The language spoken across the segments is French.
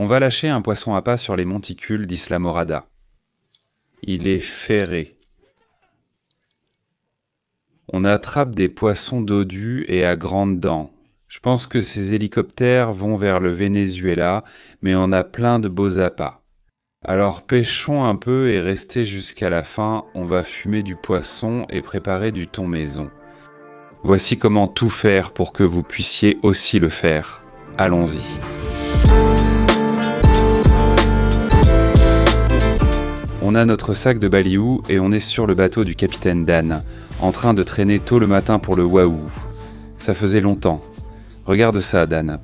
On va lâcher un poisson à pas sur les monticules d'Isla Morada. Il est ferré. On attrape des poissons dodus et à grandes dents. Je pense que ces hélicoptères vont vers le Venezuela, mais on a plein de beaux appâts. Alors pêchons un peu et restez jusqu'à la fin, on va fumer du poisson et préparer du thon maison. Voici comment tout faire pour que vous puissiez aussi le faire. Allons-y. On a notre sac de baliou et on est sur le bateau du capitaine Dan, en train de traîner tôt le matin pour le Wahoo. Ça faisait longtemps. Regarde ça, Dan.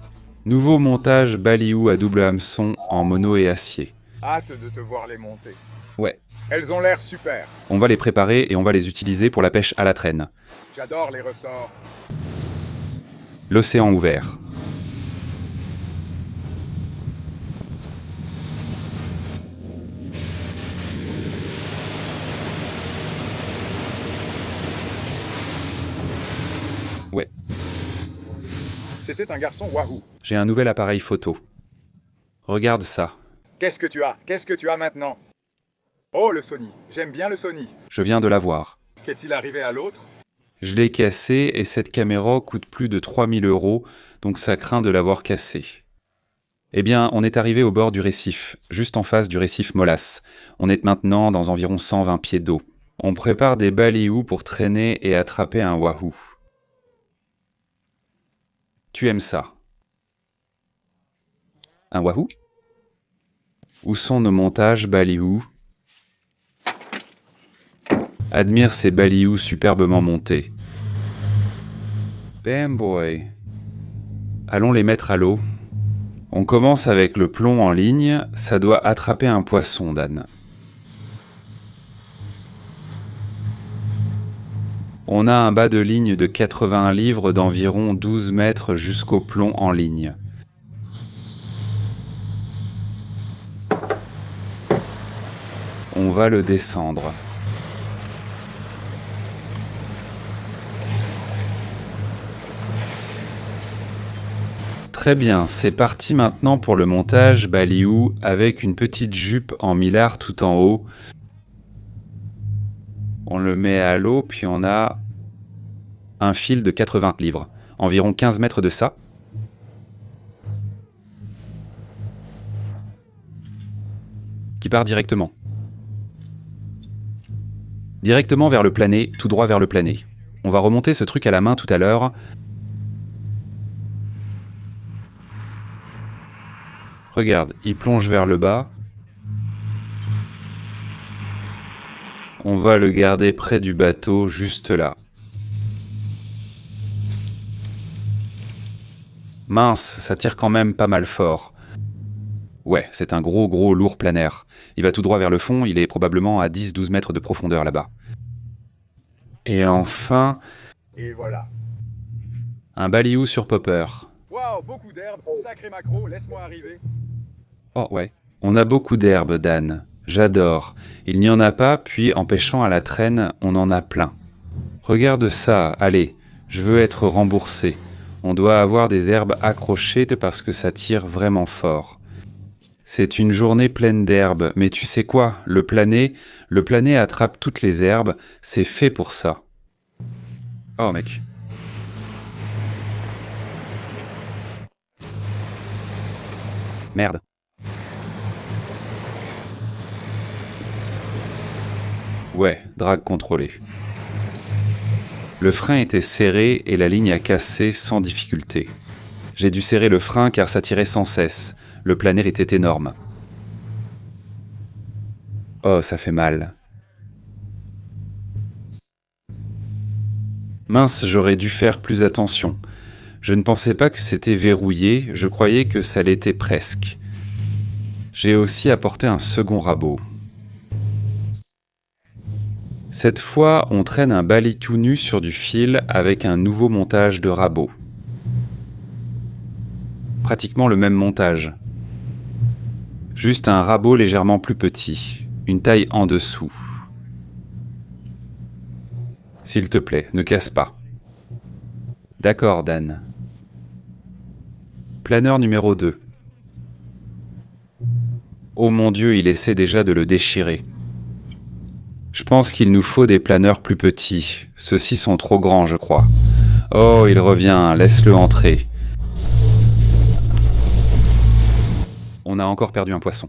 Nouveau montage baliou à double hameçon en mono et acier. Hâte de te voir les monter. Ouais. Elles ont l'air super. On va les préparer et on va les utiliser pour la pêche à la traîne. J'adore les ressorts. L'océan ouvert. Ouais. C'était un garçon Wahoo. J'ai un nouvel appareil photo. Regarde ça. Qu'est-ce que tu as? Qu'est-ce que tu as maintenant? Oh, le Sony. J'aime bien le Sony. Je viens de l'avoir. Qu'est-il arrivé à l'autre? Je l'ai cassé et cette caméra coûte plus de 3000 €, donc ça craint de l'avoir cassé. Eh bien, on est arrivé au bord du récif, juste en face du récif Molas. On est maintenant dans environ 120 pieds d'eau. On prépare des balious pour traîner et attraper un wahoo. Tu aimes ça? Un wahoo? Où sont nos montages balious? Admire ces balious superbement montés. Bam boy. Allons les mettre à l'eau. On commence avec le plomb en ligne, ça doit attraper un poisson, Dan. On a un bas de ligne de 80 livres d'environ 12 mètres jusqu'au plomb en ligne. On va le descendre. Très bien, c'est parti maintenant pour le montage baliou avec une petite jupe en millard tout en haut. On le met à l'eau, puis on a un fil de 80 livres, environ 15 mètres de ça. Qui part directement. Directement vers le plané, tout droit vers le plané. On va remonter ce truc à la main tout à l'heure. Regarde, il plonge vers le bas. On va le garder près du bateau, juste là. Mince, ça tire quand même pas mal fort. Ouais, c'est un gros lourd planaire. Il va tout droit vers le fond, il est probablement à 10-12 mètres de profondeur là-bas. Et enfin... Et voilà. Un baliou sur popper. Waouh, beaucoup d'herbe. Sacré maquereau, laisse-moi arriver. Oh ouais. On a beaucoup d'herbe, Dan. J'adore. Il n'y en a pas, puis en pêchant à la traîne, on en a plein. Regarde ça, allez, je veux être remboursé. On doit avoir des herbes accrochées parce que ça tire vraiment fort. C'est une journée pleine d'herbes, mais tu sais quoi, le plané attrape toutes les herbes, c'est fait pour ça. Oh mec. Merde. Ouais, drague contrôlée. Le frein était serré et la ligne a cassé sans difficulté. J'ai dû serrer le frein car ça tirait sans cesse. Le planer était énorme. Oh, ça fait mal. Mince, j'aurais dû faire plus attention. Je ne pensais pas que c'était verrouillé, je croyais que ça l'était presque. J'ai aussi apporté un second rabot. Cette fois, on traîne un bali tout nu sur du fil avec un nouveau montage de rabot. Pratiquement le même montage. Juste un rabot légèrement plus petit, une taille en dessous. S'il te plaît, ne casse pas. D'accord, Dan. Planeur numéro 2. Oh mon Dieu, il essaie déjà de le déchirer. Je pense qu'il nous faut des planeurs plus petits. Ceux-ci sont trop grands, je crois. Oh, il revient, laisse-le entrer. On a encore perdu un poisson.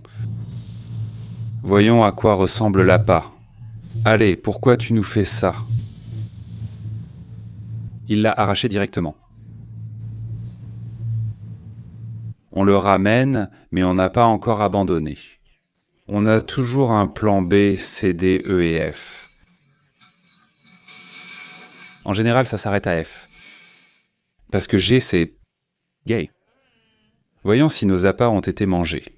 Voyons à quoi ressemble l'appât. Allez, pourquoi tu nous fais ça? Il l'a arraché directement. On le ramène, mais on n'a pas encore abandonné. On a toujours un plan B, C, D, E et F. En général, ça s'arrête à F. Parce que G, c'est gay. Voyons si nos appâts ont été mangés.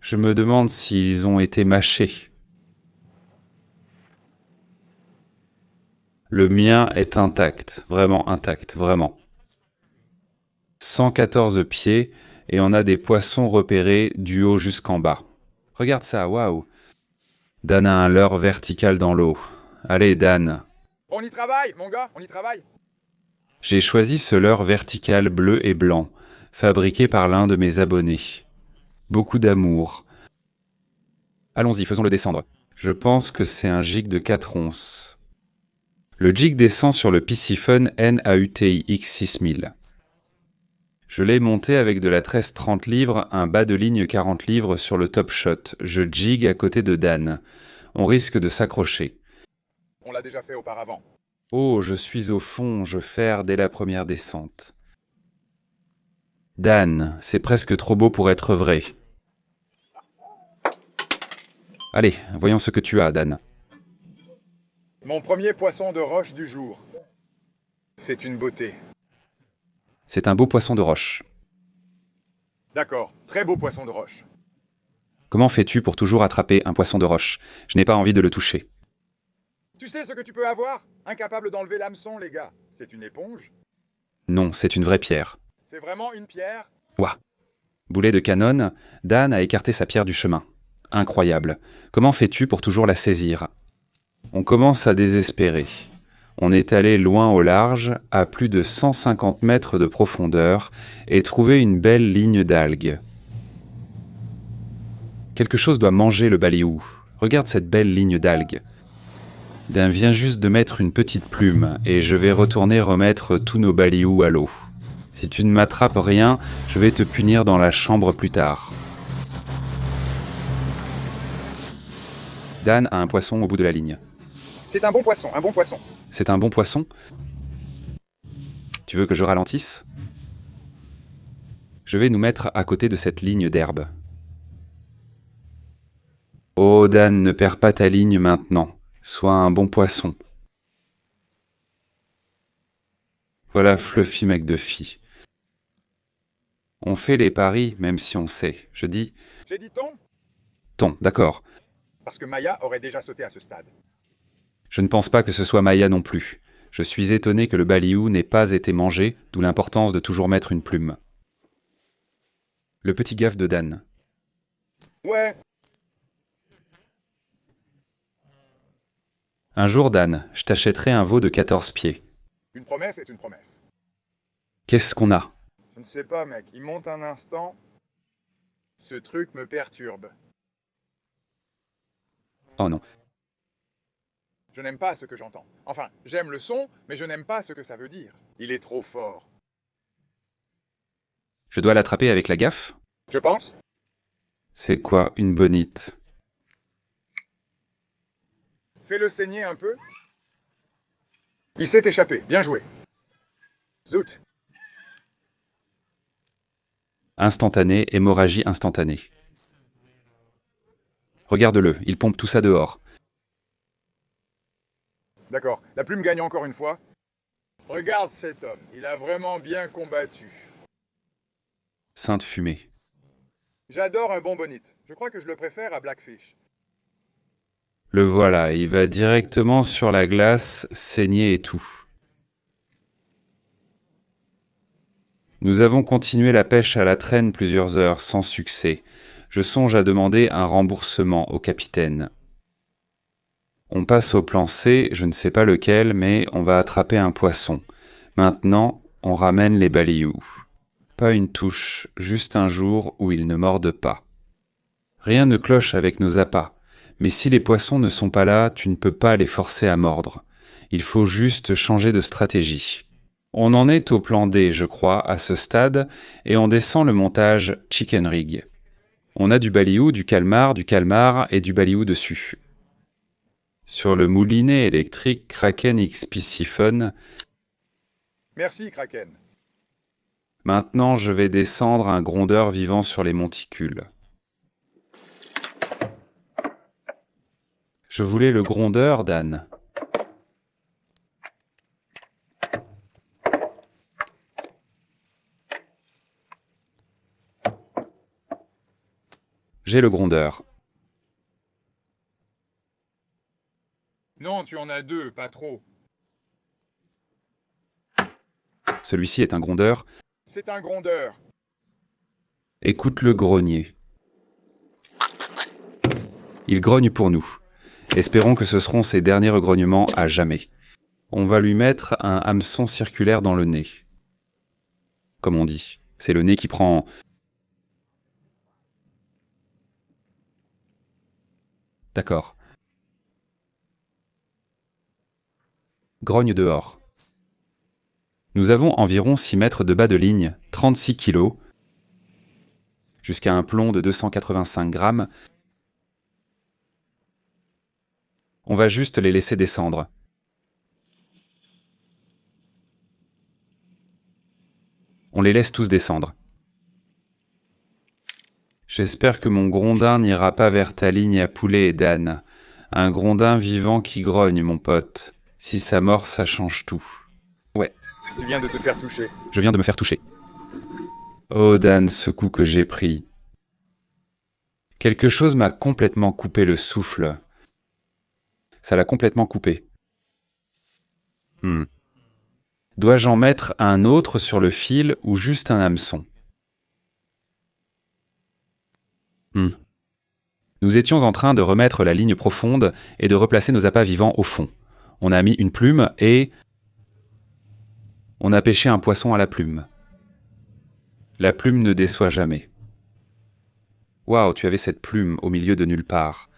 Je me demande s'ils ont été mâchés. Le mien est intact, vraiment intact, vraiment. 114 pieds, et on a des poissons repérés du haut jusqu'en bas. Regarde ça, waouh! Dan a un leurre vertical dans l'eau. Allez, Dan. On y travaille, mon gars, on y travaille. J'ai choisi ce leurre vertical bleu et blanc, fabriqué par l'un de mes abonnés. Beaucoup d'amour. Allons-y, faisons-le descendre. Je pense que c'est un jig de 4 onces. Le jig descend sur le Piscifun NAUTI X6000. Je l'ai monté avec de la tresse 30 livres, un bas de ligne 40 livres sur le top shot. Je jig à côté de Dan. On risque de s'accrocher. On l'a déjà fait auparavant. Oh, je suis au fond, je ferre dès la première descente. Dan, c'est presque trop beau pour être vrai. Allez, voyons ce que tu as, Dan. Mon premier poisson de roche du jour. C'est une beauté. C'est un beau poisson de roche. D'accord, très beau poisson de roche. Comment fais-tu pour toujours attraper un poisson de roche? Je n'ai pas envie de le toucher. Tu sais ce que tu peux avoir? Incapable d'enlever l'hameçon, les gars. C'est une éponge. Non, c'est une vraie pierre. C'est vraiment une pierre. Ouah. Boulet de canon, Dan a écarté sa pierre du chemin. Incroyable. Comment fais-tu pour toujours la saisir? On commence à désespérer. On est allé loin au large, à plus de 150 mètres de profondeur, et trouvé une belle ligne d'algues. Quelque chose doit manger le baliou. Regarde cette belle ligne d'algues. Dan vient juste de mettre une petite plume, et je vais retourner remettre tous nos balious à l'eau. Si tu ne m'attrapes rien, je vais te punir dans la chambre plus tard. Dan a un poisson au bout de la ligne. C'est un bon poisson, un bon poisson. C'est un bon poisson? Tu veux que je ralentisse? Je vais nous mettre à côté de cette ligne d'herbe. Oh Dan, ne perds pas ta ligne maintenant. Sois un bon poisson. Voilà Fluffy McDuffie. On fait les paris même si on sait. Je dis J'ai dit ton? ton, d'accord. Parce que Maya aurait déjà sauté à ce stade. Je ne pense pas que ce soit Maya non plus. Je suis étonné que le baliou n'ait pas été mangé, d'où l'importance de toujours mettre une plume. Le petit gaffe de Dan. Ouais. Un jour, Dan, je t'achèterai un veau de 14 pieds. Une promesse est une promesse. Qu'est-ce qu'on a? Je ne sais pas, mec. Il monte un instant. Ce truc me perturbe. Oh non. Je n'aime pas ce que j'entends. Enfin, j'aime le son, mais je n'aime pas ce que ça veut dire. Il est trop fort. Je dois l'attraper avec la gaffe? Je pense. C'est quoi une bonite? Fais-le saigner un peu. Il s'est échappé. Bien joué. Zout. Instantané, hémorragie instantanée. Regarde-le, il pompe tout ça dehors. D'accord. La plume gagne encore une fois. Regarde cet homme. Il a vraiment bien combattu. Sainte fumée. J'adore un bon bonite. Je crois que je le préfère à Blackfish. Le voilà, il va directement sur la glace, saigner et tout. Nous avons continué la pêche à la traîne plusieurs heures, sans succès. Je songe à demander un remboursement au capitaine. On passe au plan C, je ne sais pas lequel, mais on va attraper un poisson. Maintenant, on ramène les balious. Pas une touche, juste un jour où ils ne mordent pas. Rien ne cloche avec nos appâts, mais si les poissons ne sont pas là, tu ne peux pas les forcer à mordre. Il faut juste changer de stratégie. On en est au plan D, je crois, à ce stade, et on descend le montage Chicken Rig. On a du baliou, du calmar et du baliou dessus. Sur le moulinet électrique Kraken XP Siphon, Merci, Kraken. maintenant je vais descendre un grondeur vivant sur les monticules. Je voulais le grondeur, Dan. J'ai le grondeur. Non, tu en as deux, pas trop. Celui-ci est un grondeur. C'est un grondeur. Écoute le grogner. Il grogne pour nous. Espérons que ce seront ses derniers regrognements à jamais. On va lui mettre un hameçon circulaire dans le nez. Comme on dit, c'est le nez qui prend... D'accord. Grogne dehors. Nous avons environ 6 mètres de bas de ligne, 36 kilos, jusqu'à un plomb de 285 grammes. On va juste les laisser descendre. On les laisse tous descendre. J'espère que mon grondin n'ira pas vers ta ligne à poulet et d'âne. Un grondin vivant qui grogne, mon pote. Si ça mord, ça change tout. Ouais, Tu viens de te faire toucher. je viens de me faire toucher. Oh Dan, ce coup que j'ai pris. Quelque chose m'a complètement coupé le souffle. Ça l'a complètement coupé. Dois-je en mettre un autre sur le fil ou juste un hameçon? Nous étions en train de remettre la ligne profonde et de replacer nos appâts vivants au fond. On a mis une plume et... on a pêché un poisson à la plume. La plume ne déçoit jamais. Waouh, tu avais cette plume au milieu de nulle part.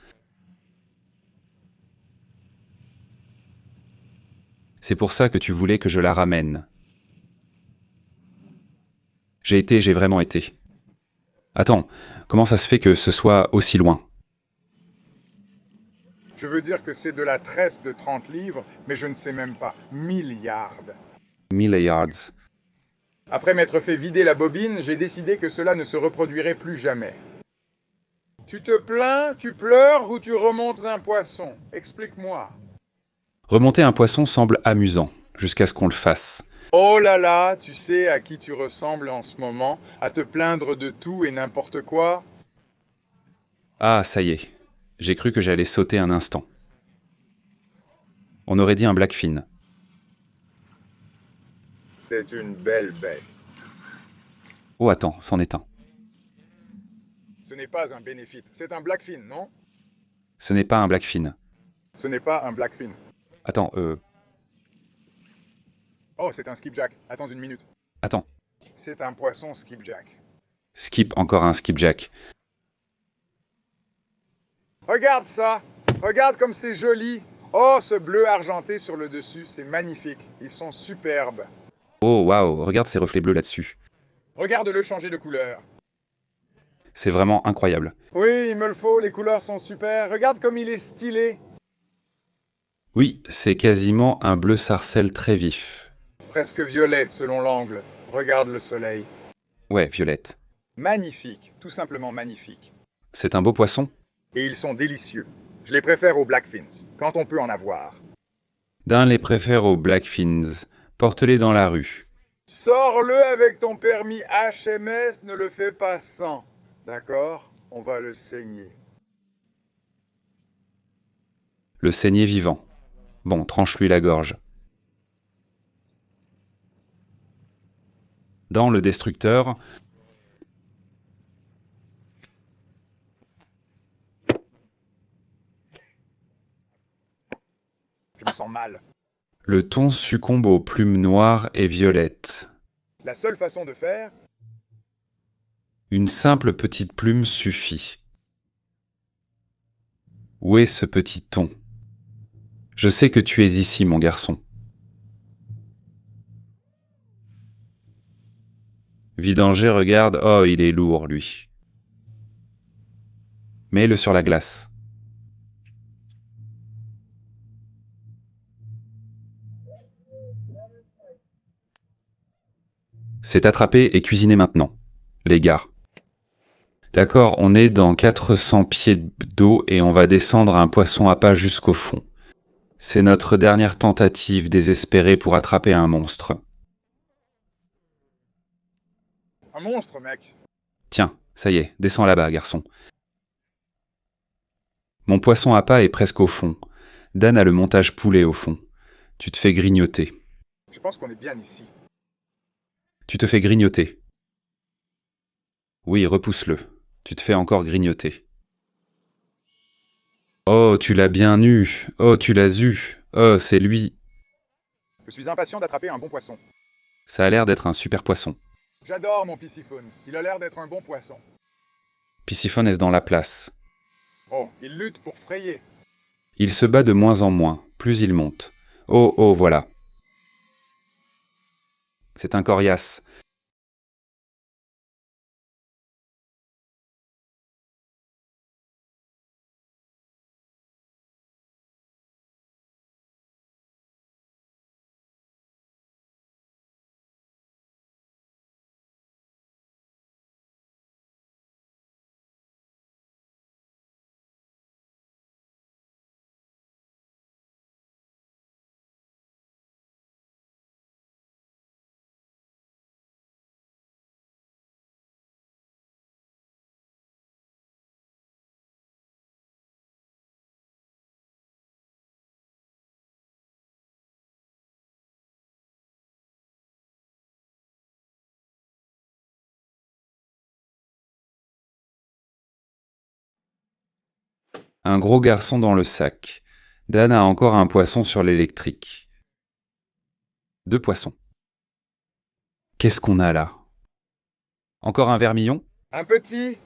C'est pour ça que tu voulais que je la ramène. J'ai vraiment été. Attends, comment ça se fait que ce soit aussi loin? Je veux dire que c'est de la tresse de 30 livres, mais je ne sais même pas. Milliards. Milliards. Après m'être fait vider la bobine, j'ai décidé que cela ne se reproduirait plus jamais. Tu te plains, tu pleures ou tu remontes un poisson? Explique-moi. Remonter un poisson semble amusant, jusqu'à ce qu'on le fasse. Oh là là, tu sais à qui tu ressembles en ce moment, à te plaindre de tout et n'importe quoi? Ah, ça y est. J'ai cru que j'allais sauter un instant. On aurait dit un blackfin. C'est une belle bête. Oh attends, c'en est un. Ce n'est pas un bénéfice, c'est un blackfin, non? Ce n'est pas un blackfin. Ce n'est pas un blackfin. Attends, Oh, c'est un skipjack. Attends une minute. attends. C'est un poisson skipjack. Skip, encore un skipjack. Regarde ça! Regarde comme c'est joli! Oh, ce bleu argenté sur le dessus, c'est magnifique. Ils sont superbes. Oh waouh, regarde ces reflets bleus là-dessus. Regarde-le changer de couleur. C'est vraiment incroyable. Oui, il me le faut, les couleurs sont super. Regarde comme il est stylé. Oui, c'est quasiment un bleu sarcelle très vif. Presque violette selon l'angle. Regarde le soleil. Ouais, violette. Magnifique, tout simplement magnifique. C'est un beau poisson? Et ils sont délicieux. Je les préfère aux blackfins, quand on peut en avoir. Dan les préfère aux blackfins. Porte-les dans la rue. Sors-le avec ton permis HMS, ne le fais pas sans. D'accord? On va le saigner. Le saigner vivant. Bon, tranche-lui la gorge. Dans le destructeur, Je me sens mal. le thon succombe aux plumes noires et violettes. La seule façon de faire, Une simple petite plume suffit. Où est ce petit thon? Je sais que tu es ici, mon garçon. Vidanger regarde, oh, il est lourd, lui. Mets-le sur la glace. C'est attrapé et cuisiné maintenant. Les gars. D'accord, on est dans 400 pieds d'eau et on va descendre un poisson à pas jusqu'au fond. C'est notre dernière tentative désespérée pour attraper un monstre. Un monstre, mec. Tiens, ça y est, descends là-bas, garçon. Mon poisson à pas est presque au fond. Dan a le montage poulet au fond. Tu te fais grignoter. Je pense qu'on est bien ici. Tu te fais grignoter. Oui, repousse-le. Tu te fais encore grignoter. Oh, tu l'as bien eu. Oh, tu l'as eu. Oh, c'est lui. Je suis impatient d'attraper un bon poisson. Ça a l'air d'être un super poisson. J'adore mon pisciphone. Il a l'air d'être un bon poisson. Pisciphone est dans la place. Oh, il lutte pour frayer. Il se bat de moins en moins, plus il monte. Oh, oh, voilà. C'est un coriace. Un gros garçon dans le sac. Dan a encore un poisson sur l'électrique. 2 poissons. Qu'est-ce qu'on a là? Encore un vermillon? Un petit.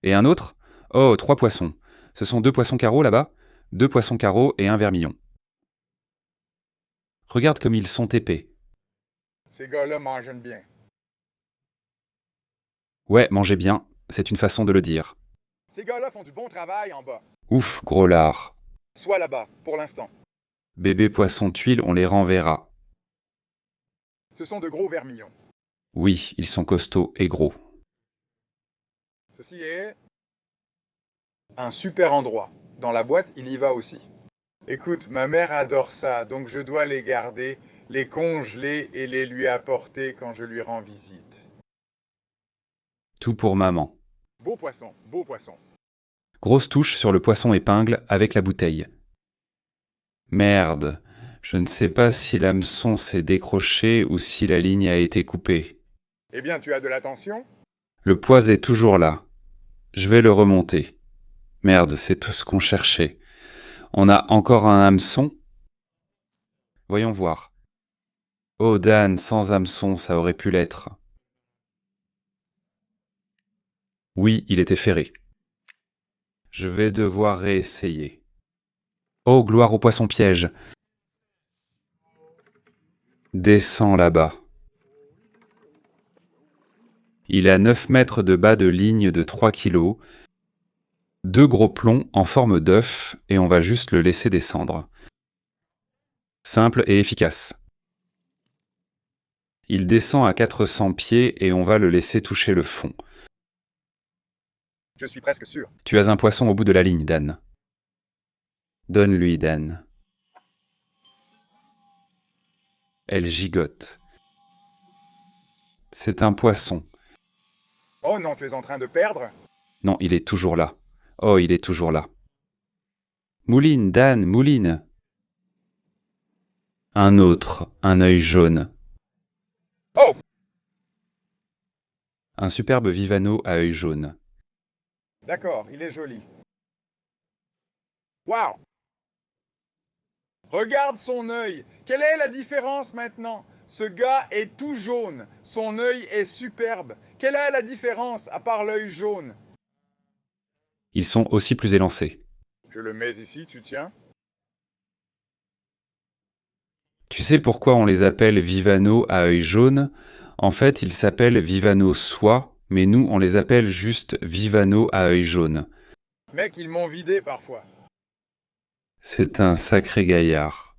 Et un autre? Oh, 3 poissons. Ce sont 2 poissons carreaux là-bas? 2 poissons carreaux et un vermillon. Regarde comme ils sont épais. Ces gars-là mangent bien. Ouais, mangez bien, c'est une façon de le dire. Ces gars-là font du bon travail en bas. Ouf, gros lard. Soit là-bas, pour l'instant. Bébé poisson tuile, on les renverra. Ce sont de gros vermillons. Oui, ils sont costauds et gros. Ceci est un super endroit. Dans la boîte, il y va aussi. Écoute, ma mère adore ça, donc je dois les garder, les congeler et les lui apporter quand je lui rends visite. Tout pour maman. Beau poisson, beau poisson. Grosse touche sur le poisson épingle avec la bouteille. Merde, je ne sais pas si l'hameçon s'est décroché ou si la ligne a été coupée. Eh bien, tu as de l'attention? Le poids est toujours là. Je vais le remonter. Merde, c'est tout ce qu'on cherchait. On a encore un hameçon? Voyons voir. Oh Dan, sans hameçon, ça aurait pu l'être. Oui, il était ferré. Je vais devoir réessayer. Oh, gloire au poisson piège. Descends là-bas. Il a 9 mètres de bas de ligne de 3 kilos, 2 gros plombs en forme d'œuf et on va juste le laisser descendre. Simple et efficace. Il descend à 400 pieds et on va le laisser toucher le fond. Je suis presque sûr. Tu as un poisson au bout de la ligne, Dan. Donne-lui, Dan. Elle gigote. C'est un poisson. Oh non, tu es en train de perdre? Non, il est toujours là. Oh, il est toujours là. Mouline, Dan, mouline. Un autre, un œil jaune. Oh! Un superbe Vivano à œil jaune. D'accord, il est joli. Waouh! Regarde son œil. Quelle est la différence maintenant? Ce gars est tout jaune. Son œil est superbe. Quelle est la différence à part l'œil jaune? Ils sont aussi plus élancés. Je le mets ici, tu tiens. Tu sais pourquoi on les appelle Vivano à œil jaune? En fait, ils s'appellent Vivano soie, mais nous, on les appelle juste Vivano à œil jaune. Mec, ils m'ont vidé parfois. C'est un sacré gaillard.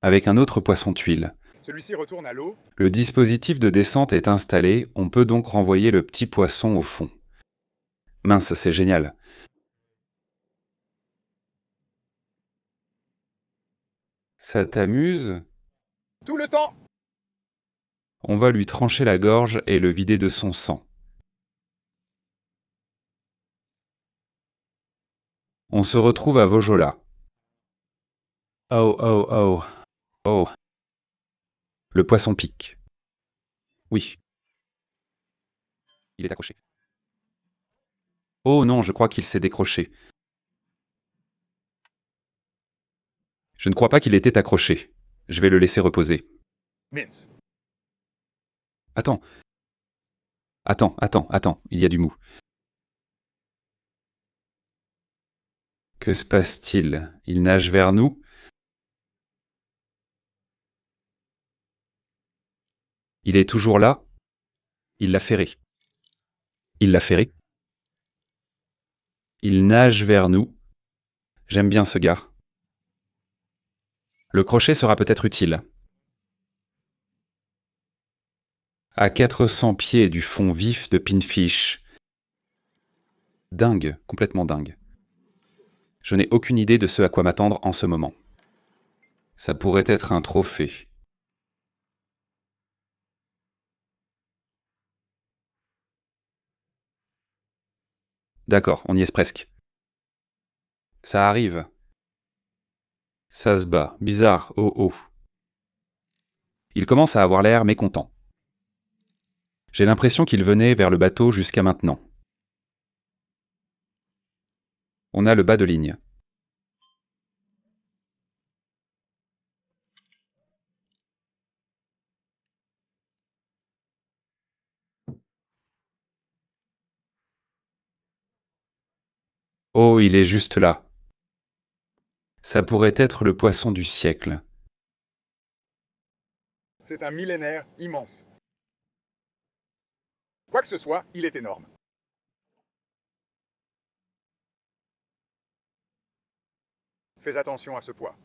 Avec un autre poisson-tuile. Celui-ci retourne à l'eau. Le dispositif de descente est installé, on peut donc renvoyer le petit poisson au fond. Mince, c'est génial. Ça t'amuse? Tout le temps. On va lui trancher la gorge et le vider de son sang. On se retrouve à Vojola. Oh, oh, oh. Oh. Le poisson pique. Oui. Il est accroché. Oh non, je crois qu'il s'est décroché. Je ne crois pas qu'il était accroché. Je vais le laisser reposer. Mince. Attends. Attends, il y a du mou. Que se passe-t-il? Il nage vers nous? Il est toujours là? Il l'a ferré. Il l'a ferré. Il nage vers nous. J'aime bien ce gars. Le crochet sera peut-être utile. À 400 pieds du fond vif de Pinfish. Dingue, complètement dingue. Je n'ai aucune idée de ce à quoi m'attendre en ce moment. Ça pourrait être un trophée. D'accord, on y est presque. Ça arrive. Ça se bat. Bizarre, oh oh. Il commence à avoir l'air mécontent. J'ai l'impression qu'il venait vers le bateau jusqu'à maintenant. On a le bas de ligne. Oh, il est juste là. Ça pourrait être le poisson du siècle. C'est un millénaire immense. Quoi que ce soit, il est énorme. Fais attention à ce poids.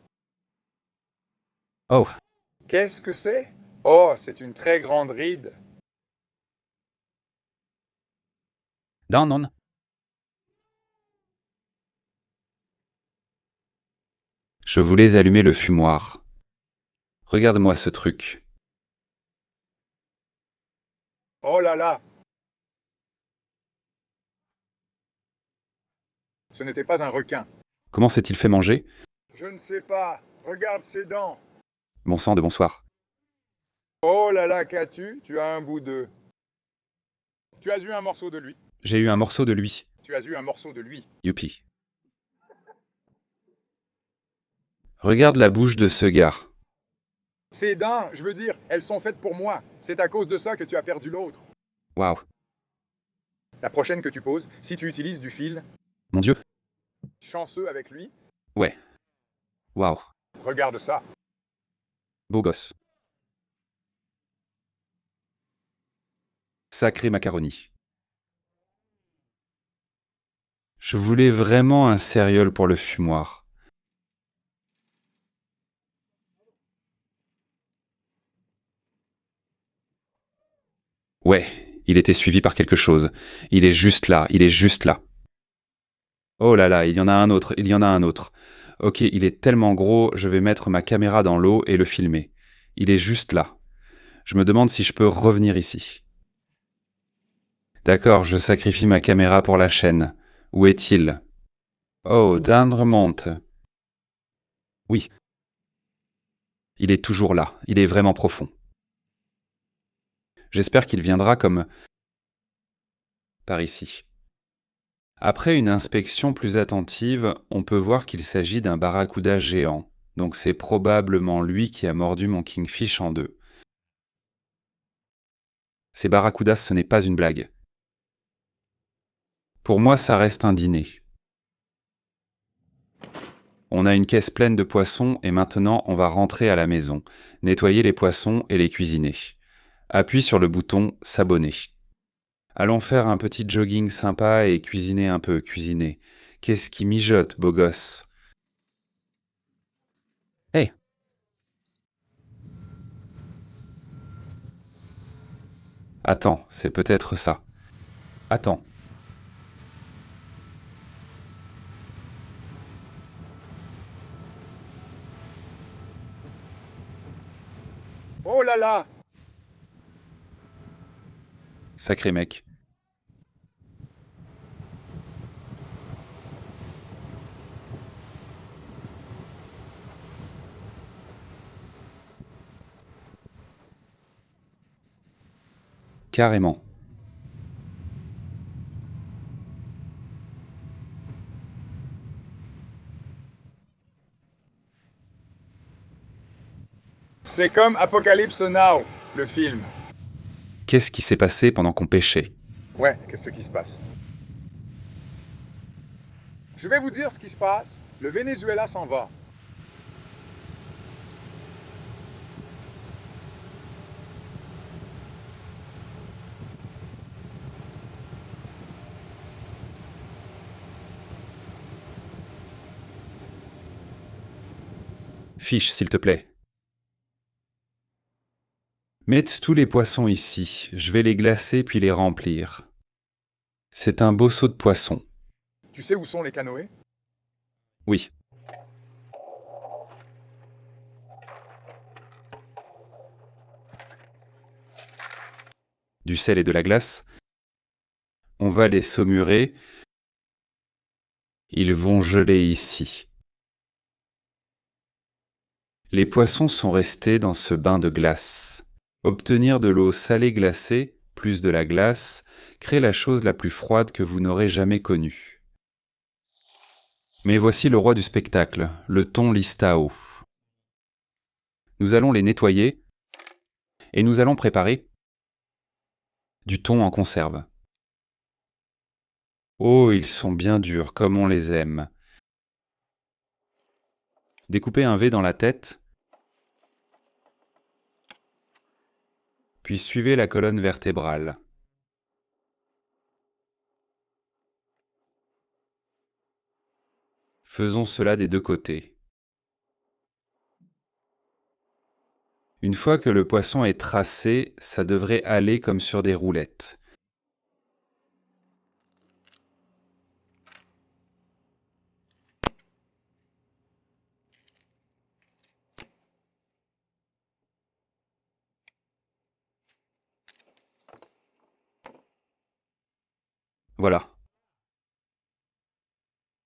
Oh, Qu'est-ce que c'est? Oh, c'est une très grande ride. non, non. Je voulais allumer le fumoir. Regarde-moi ce truc. Oh là là! Ce n'était pas un requin. Comment s'est-il fait manger? Je ne sais pas. Regarde ses dents. Bon sang de bonsoir. Oh là là, qu'as-tu? Tu as un bout d'œuf. Tu as eu un morceau de lui. J'ai eu un morceau de lui. Tu as eu un morceau de lui. Youpi. Regarde la bouche de ce gars. Ses dents, je veux dire, elles sont faites pour moi. C'est à cause de ça que tu as perdu l'autre. Waouh. La prochaine que tu poses, si tu utilises du fil, Mon Dieu. chanceux avec lui, Ouais. Waouh. regarde ça. Beau gosse. Sacré macaroni. Je voulais vraiment un céréole pour le fumoir. Ouais, il était suivi par quelque chose. Il est juste là, il est juste là. Oh là là, il y en a un autre, il y en a un autre. Ok, il est tellement gros, je vais mettre ma caméra dans l'eau et le filmer. Il est juste là. Je me demande si je peux revenir ici. D'accord, je sacrifie ma caméra pour la chaîne. Où est-il? Oh, Dan remonte. Oui. Il est toujours là, il est vraiment profond. J'espère qu'il viendra comme par ici. Après une inspection plus attentive, on peut voir qu'il s'agit d'un barracuda géant. Donc c'est probablement lui qui a mordu mon kingfish en deux. Ces barracudas, ce n'est pas une blague. Pour moi, ça reste un dîner. On a une caisse pleine de poissons et maintenant on va rentrer à la maison, nettoyer les poissons et les cuisiner. Appuie sur le bouton s'abonner. Allons faire un petit jogging sympa et cuisiner un peu, cuisiner. Qu'est-ce qui mijote, beau gosse? Hé! Attends, c'est peut-être ça. Attends. Oh là là! Sacré mec. Carrément. C'est comme Apocalypse Now, le film. Qu'est-ce qui s'est passé pendant qu'on pêchait? Ouais, qu'est-ce qui se passe? Je vais vous dire ce qui se passe. Le Venezuela s'en va. Fiche, s'il te plaît. Mette tous les poissons ici. Je vais les glacer puis les remplir. C'est un beau seau de poissons. Tu sais où sont les canoës? Oui. Du sel et de la glace. On va les saumurer. Ils vont geler ici. Les poissons sont restés dans ce bain de glace. Obtenir de l'eau salée glacée, plus de la glace, crée la chose la plus froide que vous n'aurez jamais connue. Mais voici le roi du spectacle, le thon listao. Nous allons les nettoyer et nous allons préparer du thon en conserve. Oh, ils sont bien durs, comme on les aime. Découpez un V dans la tête, puis suivez la colonne vertébrale. Faisons cela des deux côtés. Une fois que le poisson est tracé, ça devrait aller comme sur des roulettes. Voilà.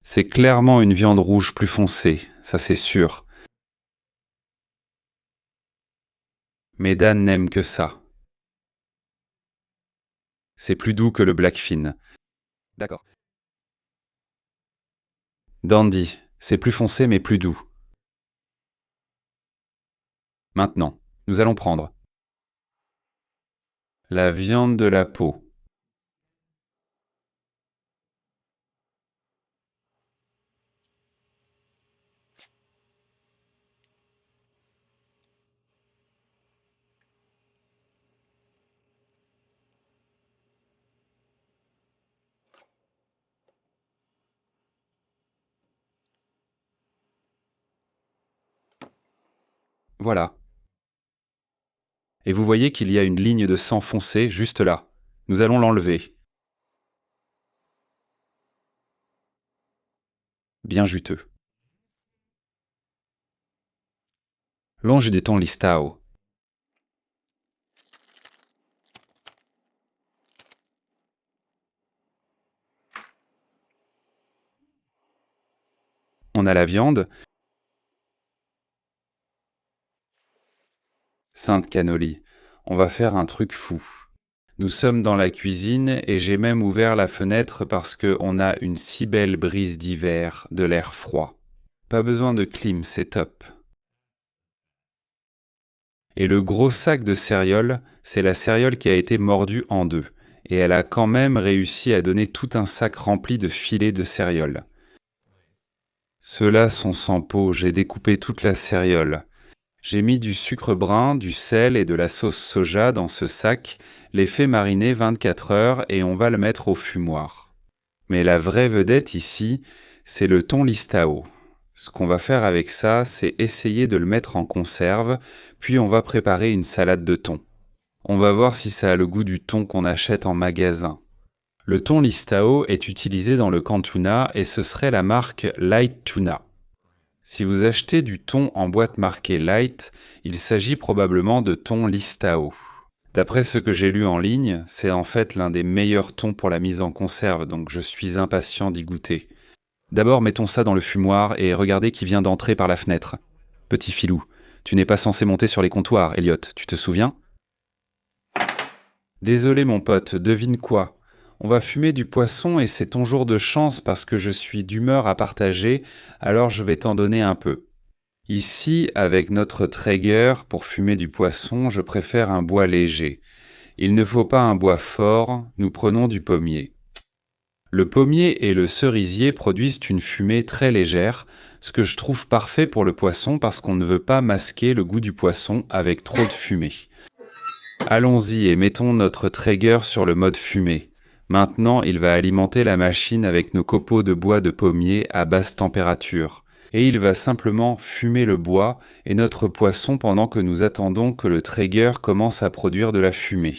C'est clairement une viande rouge plus foncée, ça c'est sûr. Mais Dan n'aime que ça. C'est plus doux que le blackfin. D'accord. Dandy, c'est plus foncé mais plus doux. Maintenant, nous allons prendre la viande de la peau. Voilà. Et vous voyez qu'il y a une ligne de sang foncé juste là. Nous allons l'enlever. Bien juteux. Longe des thon listao. On a la viande. Sainte cannoli, on va faire un truc fou. Nous sommes dans la cuisine et j'ai même ouvert la fenêtre parce qu'on a une si belle brise d'hiver, de l'air froid. Pas besoin de clim, c'est top. Et le gros sac de céréales, c'est la céréale qui a été mordue en deux. Et elle a quand même réussi à donner tout un sac rempli de filets de céréales. Ceux-là sont sans peau, j'ai découpé toute la céréale. J'ai mis du sucre brun, du sel et de la sauce soja dans ce sac, les fait mariner 24 heures et on va le mettre au fumoir. Mais la vraie vedette ici, c'est le thon listao. Ce qu'on va faire avec ça, c'est essayer de le mettre en conserve, puis on va préparer une salade de thon. On va voir si ça a le goût du thon qu'on achète en magasin. Le thon listao est utilisé dans le cantuna et ce serait la marque Light Tuna. Si vous achetez du thon en boîte marquée Light, il s'agit probablement de thon listao. D'après ce que j'ai lu en ligne, c'est en fait l'un des meilleurs thons pour la mise en conserve, donc je suis impatient d'y goûter. D'abord mettons ça dans le fumoir et regardez qui vient d'entrer par la fenêtre. Petit filou, tu n'es pas censé monter sur les comptoirs, Elliot, tu te souviens ? Désolé mon pote, devine quoi ? On va fumer du poisson et c'est ton jour de chance parce que je suis d'humeur à partager, alors je vais t'en donner un peu. Ici, avec notre Traeger, pour fumer du poisson, je préfère un bois léger. Il ne faut pas un bois fort, nous prenons du pommier. Le pommier et le cerisier produisent une fumée très légère, ce que je trouve parfait pour le poisson parce qu'on ne veut pas masquer le goût du poisson avec trop de fumée. Allons-y et mettons notre Traeger sur le mode fumée. Maintenant, il va alimenter la machine avec nos copeaux de bois de pommier à basse température. Et il va simplement fumer le bois et notre poisson pendant que nous attendons que le Traeger commence à produire de la fumée.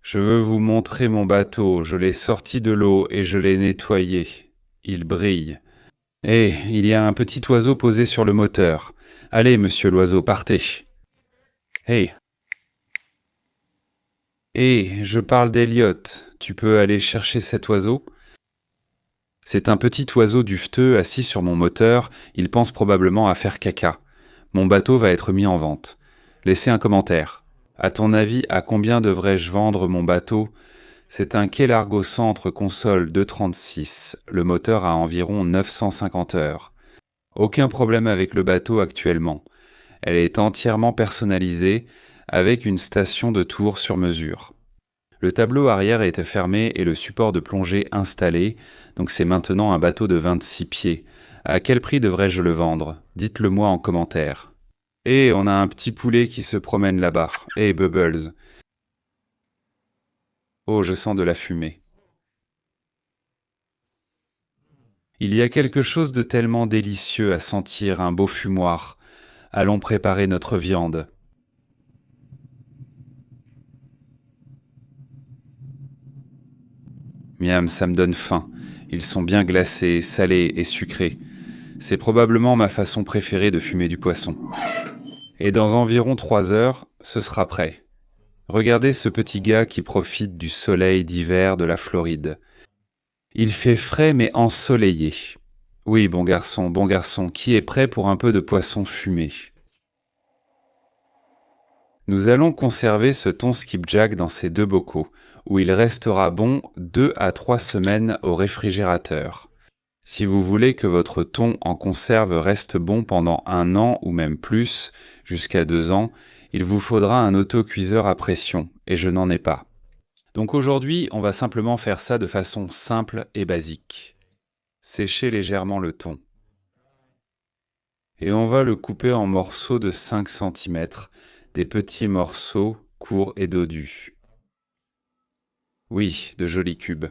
Je veux vous montrer mon bateau, je l'ai sorti de l'eau et je l'ai nettoyé. Il brille. Eh, il y a un petit oiseau posé sur le moteur. Allez, monsieur l'oiseau, partez. Hey. Je parle d'Elliot. Tu peux aller chercher cet oiseau ? C'est un petit oiseau duveteux assis sur mon moteur, il pense probablement à faire caca. Mon bateau va être mis en vente. Laissez un commentaire. À ton avis, à combien devrais-je vendre mon bateau ? C'est un Quai Largo Centre console 236. Le moteur a environ 950 heures. Aucun problème avec le bateau actuellement. Elle est entièrement personnalisée, avec une station de tour sur mesure. Le tableau arrière était fermé et le support de plongée installé, donc c'est maintenant un bateau de 26 pieds. À quel prix devrais-je le vendre ? Dites-le moi en commentaire. Et on a un petit poulet qui se promène là-bas. Hey Bubbles. Oh, je sens de la fumée. Il y a quelque chose de tellement délicieux à sentir un beau fumoir. Allons préparer notre viande. Miam, ça me donne faim. Ils sont bien glacés, salés et sucrés. C'est probablement ma façon préférée de fumer du poisson. Et dans environ 3 heures, ce sera prêt. Regardez ce petit gars qui profite du soleil d'hiver de la Floride. Il fait frais mais ensoleillé. Oui, bon garçon, qui est prêt pour un peu de poisson fumé ? Nous allons conserver ce thon skipjack dans ces 2 bocaux, où il restera bon 2 à 3 semaines au réfrigérateur. Si vous voulez que votre thon en conserve reste bon pendant 1 an ou même plus, jusqu'à 2 ans, il vous faudra un autocuiseur à pression, et je n'en ai pas. Donc aujourd'hui, on va simplement faire ça de façon simple et basique. Sécher légèrement le thon. Et on va le couper en morceaux de 5 cm, des petits morceaux courts et dodus. Oui, de jolis cubes.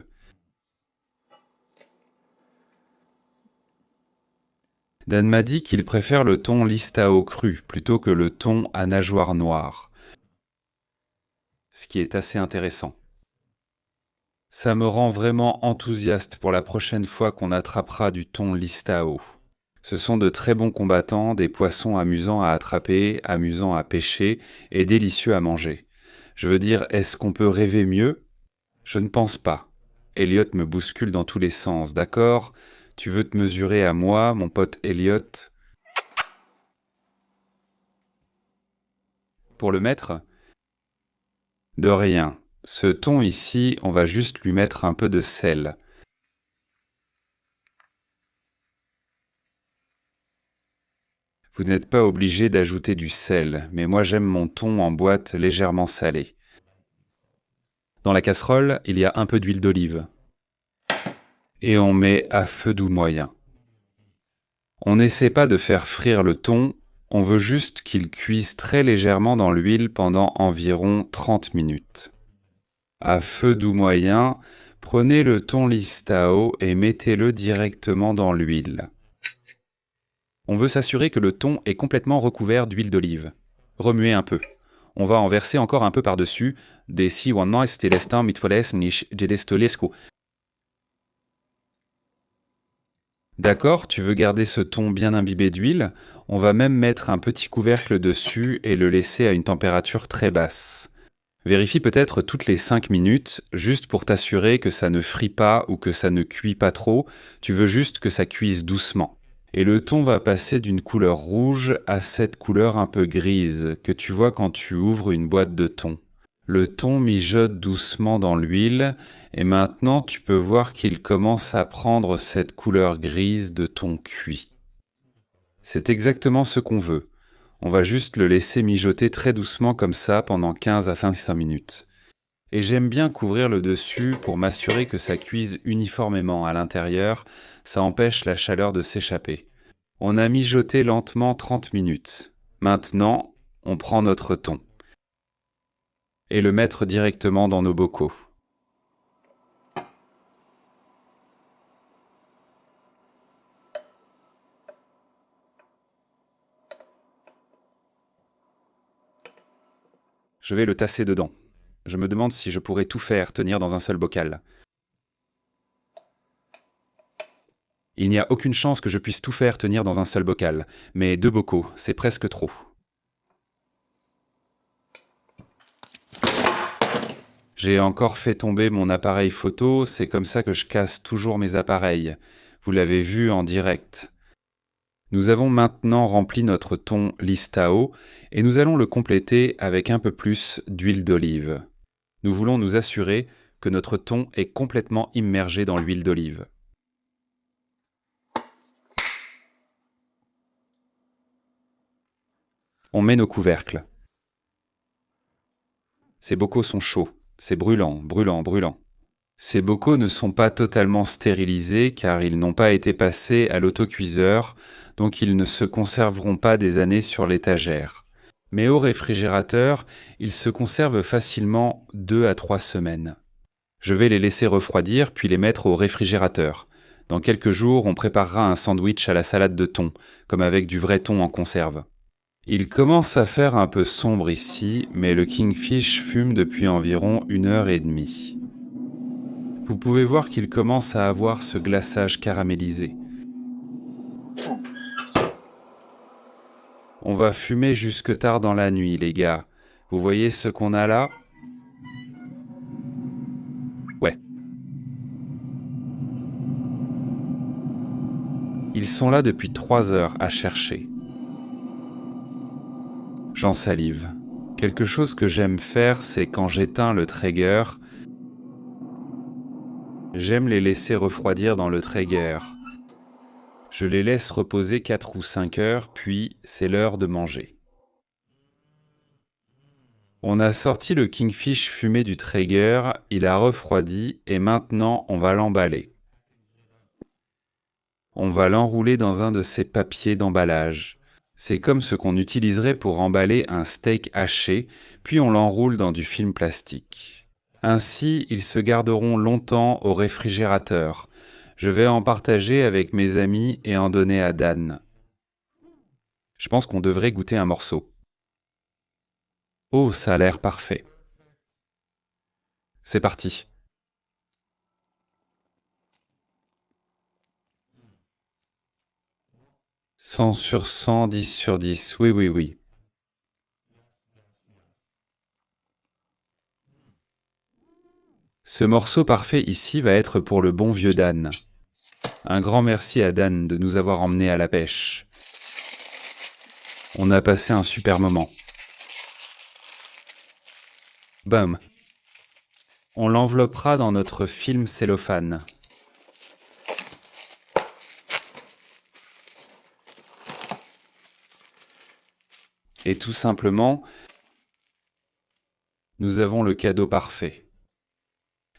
Dan m'a dit qu'il préfère le thon listao cru plutôt que le thon à nageoire noire. Ce qui est assez intéressant. Ça me rend vraiment enthousiaste pour la prochaine fois qu'on attrapera du thon listao. Ce sont de très bons combattants, des poissons amusants à attraper, amusants à pêcher et délicieux à manger. Je veux dire, est-ce qu'on peut rêver mieux ? Je ne pense pas. Elliot me bouscule dans tous les sens, d'accord ? Tu veux te mesurer à moi, mon pote Elliot ? Pour le mettre ? De rien. Ce thon ici, on va juste lui mettre un peu de sel. Vous n'êtes pas obligé d'ajouter du sel, mais moi j'aime mon thon en boîte légèrement salé. Dans la casserole, il y a un peu d'huile d'olive. Et on met à feu doux moyen. On n'essaie pas de faire frire le thon, on veut juste qu'il cuise très légèrement dans l'huile pendant environ 30 minutes. À feu doux moyen, prenez le thon listao et mettez-le directement dans l'huile. On veut s'assurer que le thon est complètement recouvert d'huile d'olive. Remuez un peu. On va en verser encore un peu par-dessus. Desi one stelestan mitfoles nish jedestolesco. D'accord, tu veux garder ce thon bien imbibé d'huile? On va même mettre un petit couvercle dessus et le laisser à une température très basse. Vérifie peut-être toutes les 5 minutes, juste pour t'assurer que ça ne frit pas ou que ça ne cuit pas trop. Tu veux juste que ça cuise doucement. Et le thon va passer d'une couleur rouge à cette couleur un peu grise que tu vois quand tu ouvres une boîte de thon. Le thon mijote doucement dans l'huile et maintenant tu peux voir qu'il commence à prendre cette couleur grise de thon cuit. C'est exactement ce qu'on veut. On va juste le laisser mijoter très doucement comme ça pendant 15 à 25 minutes. Et j'aime bien couvrir le dessus pour m'assurer que ça cuise uniformément à l'intérieur, ça empêche la chaleur de s'échapper. On a mijoté lentement 30 minutes. Maintenant, on prend notre thon et le mettre directement dans nos bocaux. Je vais le tasser dedans. Je me demande si je pourrais tout faire tenir dans un seul bocal. Il n'y a aucune chance que je puisse tout faire tenir dans un seul bocal, mais 2 bocaux, c'est presque trop. J'ai encore fait tomber mon appareil photo, c'est comme ça que je casse toujours mes appareils. Vous l'avez vu en direct. Nous avons maintenant rempli notre thon listao et nous allons le compléter avec un peu plus d'huile d'olive. Nous voulons nous assurer que notre thon est complètement immergé dans l'huile d'olive. On met nos couvercles. Ces bocaux sont chauds. C'est brûlant, brûlant, brûlant. Ces bocaux ne sont pas totalement stérilisés car ils n'ont pas été passés à l'autocuiseur, donc ils ne se conserveront pas des années sur l'étagère. Mais au réfrigérateur, ils se conservent facilement 2 à 3 semaines. Je vais les laisser refroidir puis les mettre au réfrigérateur. Dans quelques jours, on préparera un sandwich à la salade de thon, comme avec du vrai thon en conserve. Il commence à faire un peu sombre ici, mais le kingfish fume depuis environ 1h30. Vous pouvez voir qu'il commence à avoir ce glaçage caramélisé. On va fumer jusque tard dans la nuit, les gars. Vous voyez ce qu'on a là? Ouais. Ils sont là depuis 3 heures à chercher. J'en salive. Quelque chose que j'aime faire, c'est quand j'éteins le Traeger, j'aime les laisser refroidir dans le Traeger. Je les laisse reposer 4 ou 5 heures, puis c'est l'heure de manger. On a sorti le kingfish fumé du Traeger, il a refroidi et maintenant on va l'emballer. On va l'enrouler dans un de ces papiers d'emballage. C'est comme ce qu'on utiliserait pour emballer un steak haché, puis on l'enroule dans du film plastique. Ainsi, ils se garderont longtemps au réfrigérateur. Je vais en partager avec mes amis et en donner à Dan. Je pense qu'on devrait goûter un morceau. Oh, ça a l'air parfait. C'est parti. 100 sur 100, 10 sur 10. Oui, oui, oui. Ce morceau parfait ici va être pour le bon vieux Dan. Un grand merci à Dan de nous avoir emmenés à la pêche. On a passé un super moment. Bam. On l'enveloppera dans notre film cellophane. Et tout simplement, nous avons le cadeau parfait.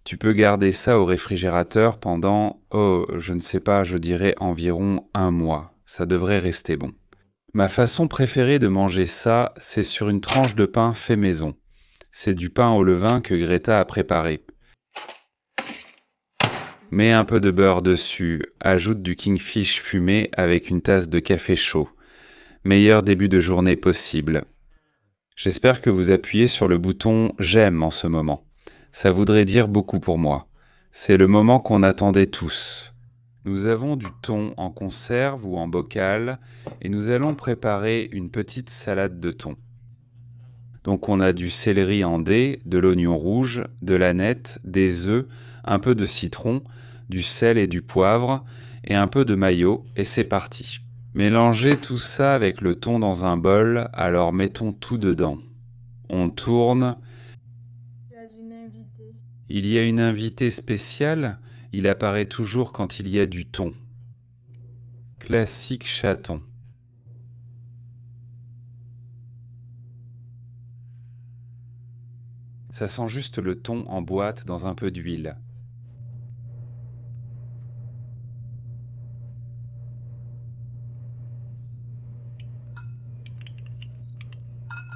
Tu peux garder ça au réfrigérateur pendant, je ne sais pas, je dirais environ 1 mois. Ça devrait rester bon. Ma façon préférée de manger ça, c'est sur une tranche de pain fait maison. C'est du pain au levain que Greta a préparé. Mets un peu de beurre dessus, ajoute du kingfish fumé avec une tasse de café chaud. Meilleur début de journée possible. J'espère que vous appuyez sur le bouton « J'aime » en ce moment. Ça voudrait dire beaucoup pour moi. C'est le moment qu'on attendait tous. Nous avons du thon en conserve ou en bocal et nous allons préparer une petite salade de thon. Donc on a du céleri en dés, de l'oignon rouge, de l'aneth, des œufs, un peu de citron, du sel et du poivre et un peu de mayo et c'est parti. Mélangez tout ça avec le thon dans un bol, alors mettons tout dedans. On tourne. Tu as une invitée. Il y a une invitée spéciale, il apparaît toujours quand il y a du thon. Classique chaton. Ça sent juste le thon en boîte dans un peu d'huile.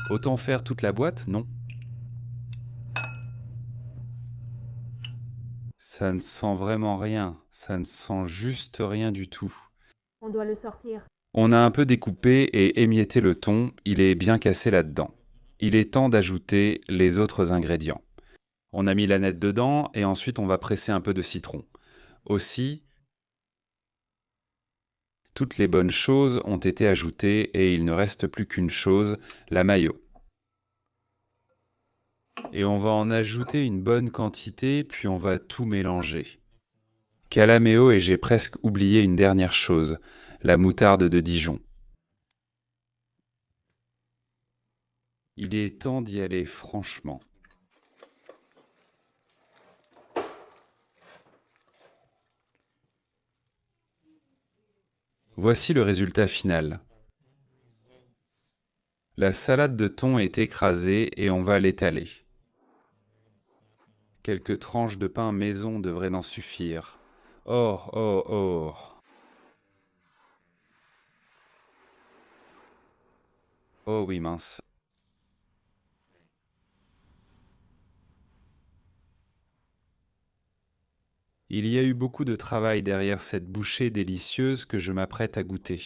Autant faire toute la boîte, non? Ça ne sent vraiment rien, ça ne sent juste rien du tout. On doit le sortir. On a un peu découpé et émietté le thon, il est bien cassé là-dedans. Il est temps d'ajouter les autres ingrédients. On a mis l'aneth dedans et ensuite on va presser un peu de citron. Aussi, toutes les bonnes choses ont été ajoutées et il ne reste plus qu'une chose, la mayo. Et on va en ajouter une bonne quantité, puis on va tout mélanger. Calaméo et j'ai presque oublié une dernière chose, la moutarde de Dijon. Il est temps d'y aller franchement. Voici le résultat final. La salade de thon est écrasée et on va l'étaler. Quelques tranches de pain maison devraient en suffire. Oh, oh, oh. Oh oui, mince. Il y a eu beaucoup de travail derrière cette bouchée délicieuse que je m'apprête à goûter.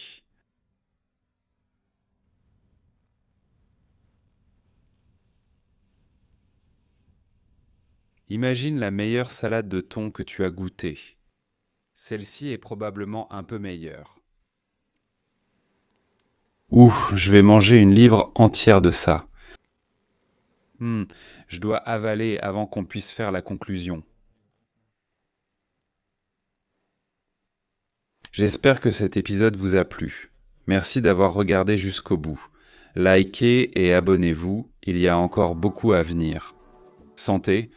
Imagine la meilleure salade de thon que tu as goûtée. Celle-ci est probablement un peu meilleure. Ouh, je vais manger une livre entière de ça. Je dois avaler avant qu'on puisse faire la conclusion. J'espère que cet épisode vous a plu. Merci d'avoir regardé jusqu'au bout. Likez et abonnez-vous, il y a encore beaucoup à venir. Santé!